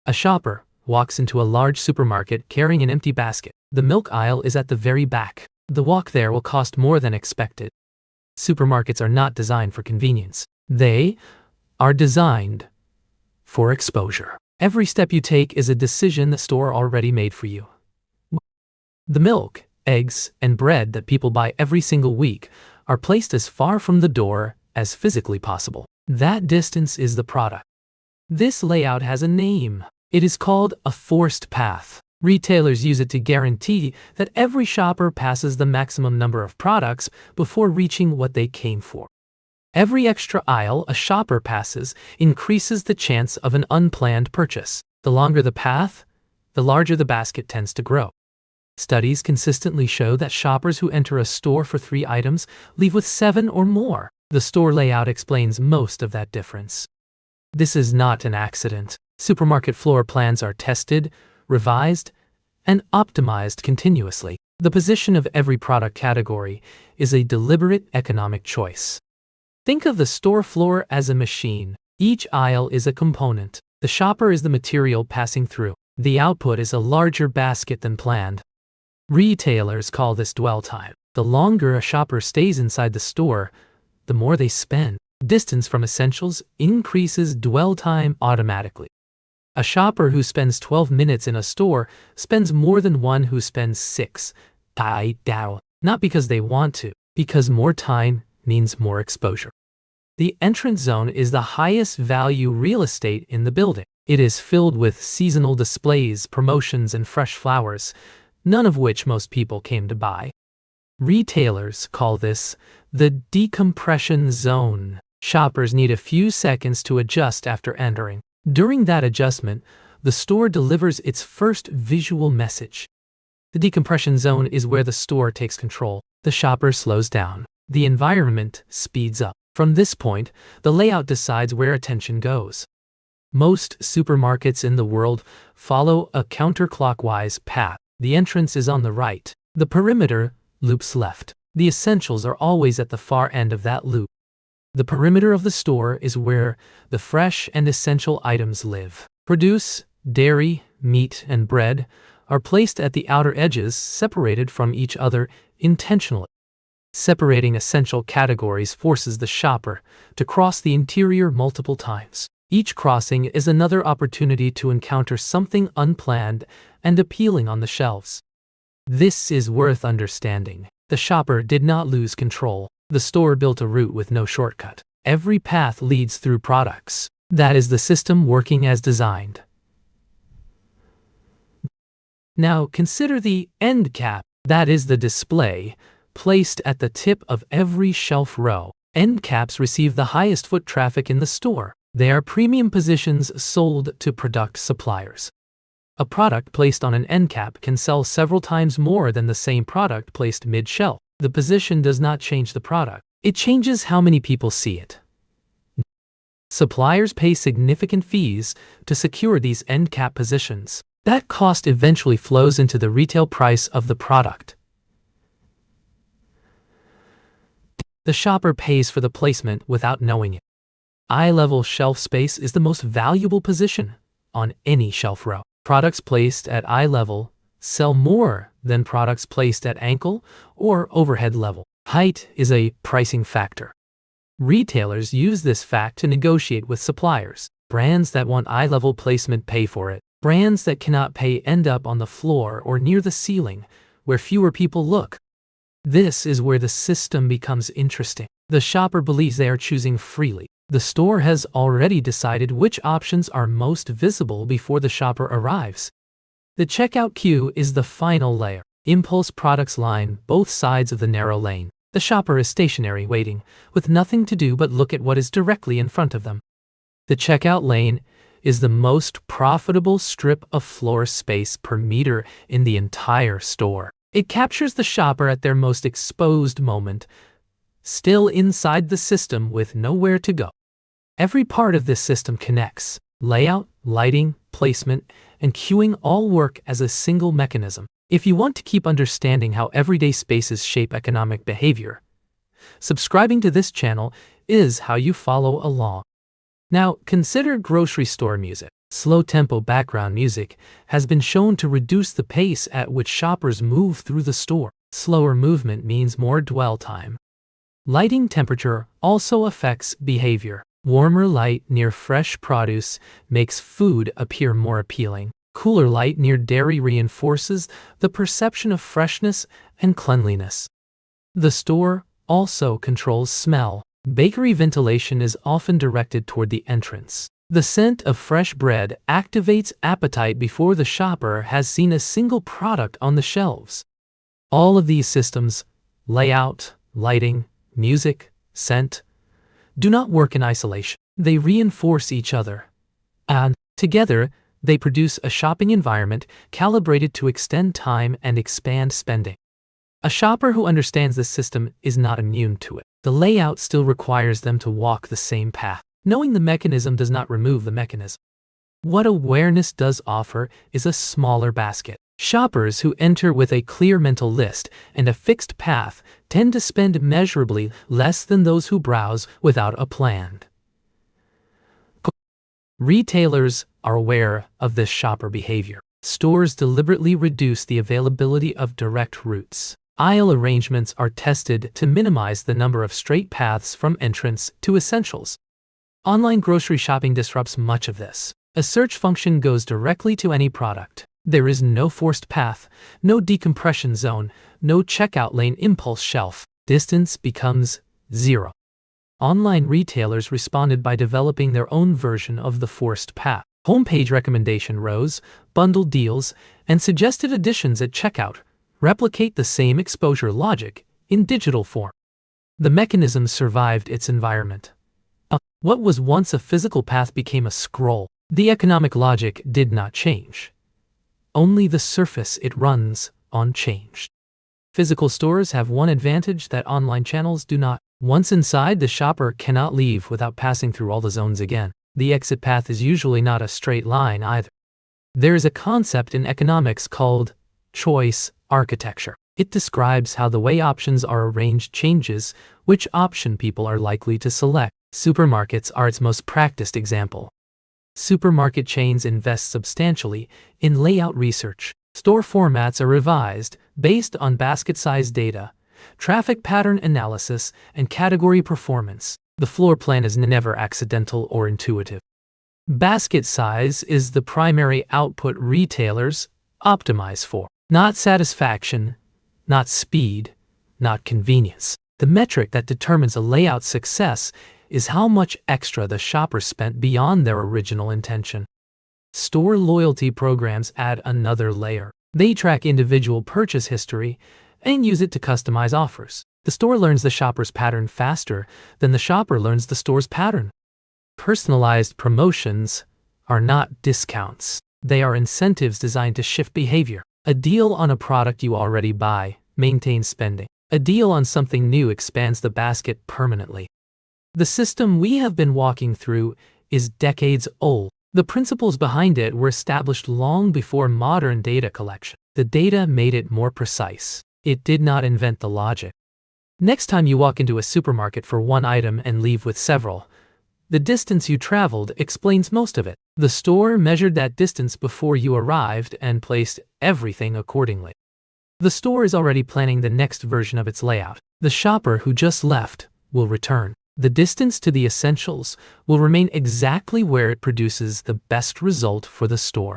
A shopper walks into a large supermarket carrying an empty basket. The milk aisle is at the very back. The walk there will cost more than expected. Supermarkets are not designed for convenience. They are designed for exposure. Every step you take is a decision the store already made for you. The milk, eggs, and bread that people buy every single week are placed as far from the door as physically possible. That distance is the product. This layout has a name. It is called a forced path. Retailers use it to guarantee that every shopper passes the maximum number of products before reaching what they came for. Every extra aisle a shopper passes increases the chance of an unplanned purchase. The longer the path, the larger the basket tends to grow. Studies consistently show that shoppers who enter a store for 3 items leave with 7 or more. The store layout explains most of that difference. This is not an accident. Supermarket floor plans are tested, revised, and optimized continuously. The position of every product category is a deliberate economic choice. Think of the store floor as a machine. Each aisle is a component. The shopper is the material passing through. The output is a larger basket than planned. Retailers call this dwell time. The longer a shopper stays inside the store, the more they spend. Distance from essentials increases dwell time automatically. A shopper who spends 12 minutes in a store spends more than one who spends 6. Not because they want to, because more time means more exposure. The entrance zone is the highest value real estate in the building. It is filled with seasonal displays, promotions, and fresh flowers, none of which most people came to buy. Retailers call this the decompression zone. Shoppers need a few seconds to adjust after entering. During that adjustment, the store delivers its first visual message. The decompression zone is where the store takes control. The shopper slows down. The environment speeds up. From this point, the layout decides where attention goes. Most supermarkets in the world follow a counterclockwise path. The entrance is on the right. The perimeter loops left. The essentials are always at the far end of that loop. The perimeter of the store is where the fresh and essential items live. Produce, dairy, meat, and bread are placed at the outer edges, separated from each other intentionally. Separating essential categories forces the shopper to cross the interior multiple times. Each crossing is another opportunity to encounter something unplanned and appealing on the shelves. This is worth understanding. The shopper did not lose control. The store built a route with no shortcut. Every path leads through products. That is the system working as designed. Now consider the end cap. That is the display placed at the tip of every shelf row. End caps receive the highest foot traffic in the store. They are premium positions sold to product suppliers. A product placed on an end cap can sell several times more than the same product placed mid-shelf. The position does not change the product. It changes how many people see it. Suppliers pay significant fees to secure these end cap positions. That cost eventually flows into the retail price of the product. The shopper pays for the placement without knowing it. Eye-level shelf space is the most valuable position on any shelf row. Products placed at eye level sell more than products placed at ankle or overhead level. Height is a pricing factor. Retailers use this fact to negotiate with suppliers. Brands that want eye-level placement pay for it. Brands that cannot pay end up on the floor or near the ceiling, where fewer people look. This is where the system becomes interesting. The shopper believes they are choosing freely. The store has already decided which options are most visible before the shopper arrives. The checkout queue is the final layer. Impulse products line both sides of the narrow lane. The shopper is stationary, waiting, with nothing to do but look at what is directly in front of them. The checkout lane is the most profitable strip of floor space per meter in the entire store. It captures the shopper at their most exposed moment, still inside the system with nowhere to go. Every part of this system connects. Layout, lighting, placement, and queuing all work as a single mechanism. If you want to keep understanding how everyday spaces shape economic behavior, subscribing to this channel is how you follow along. Now, consider grocery store music. Slow-tempo background music has been shown to reduce the pace at which shoppers move through the store. Slower movement means more dwell time. Lighting temperature also affects behavior. Warmer light near fresh produce makes food appear more appealing. Cooler light near dairy reinforces the perception of freshness and cleanliness. The store also controls smell. Bakery ventilation is often directed toward the entrance. The scent of fresh bread activates appetite before the shopper has seen a single product on the shelves. All of these systems, layout, lighting, music, scent, do not work in isolation. They reinforce each other. And, together, they produce a shopping environment calibrated to extend time and expand spending. A shopper who understands this system is not immune to it. The layout still requires them to walk the same path. Knowing the mechanism does not remove the mechanism. What awareness does offer is a smaller basket. Shoppers who enter with a clear mental list and a fixed path tend to spend measurably less than those who browse without a plan. Retailers are aware of this shopper behavior. Stores deliberately reduce the availability of direct routes. Aisle arrangements are tested to minimize the number of straight paths from entrance to essentials. Online grocery shopping disrupts much of this. A search function goes directly to any product. There is no forced path, no decompression zone, no checkout lane impulse shelf. Distance becomes zero. Online retailers responded by developing their own version of the forced path. Homepage recommendation rows, bundled deals, and suggested additions at checkout replicate the same exposure logic in digital form. The mechanism survived its environment. What was once a physical path became a scroll. The economic logic did not change. Only the surface it runs on changed. Physical stores have one advantage that online channels do not. Once inside, the shopper cannot leave without passing through all the zones again. The exit path is usually not a straight line either. There is a concept in economics called choice architecture. It describes how the way options are arranged changes which option people are likely to select. Supermarkets are its most practiced example. Supermarket chains invest substantially in layout research. Store formats are revised based on basket size data, traffic pattern analysis, and category performance. The floor plan is never accidental or intuitive. Basket size is the primary output retailers optimize for. Not satisfaction, not speed, not convenience. The metric that determines a layout's success is how much extra the shopper spent beyond their original intention. Store loyalty programs add another layer. They track individual purchase history and use it to customize offers. The store learns the shopper's pattern faster than the shopper learns the store's pattern. Personalized promotions are not discounts. They are incentives designed to shift behavior. A deal on a product you already buy maintains spending. A deal on something new expands the basket permanently. The system we have been walking through is decades old. The principles behind it were established long before modern data collection. The data made it more precise. It did not invent the logic. Next time you walk into a supermarket for one item and leave with several, the distance you traveled explains most of it. The store measured that distance before you arrived and placed everything accordingly. The store is already planning the next version of its layout. The shopper who just left will return. The distance to the essentials will remain exactly where it produces the best result for the store.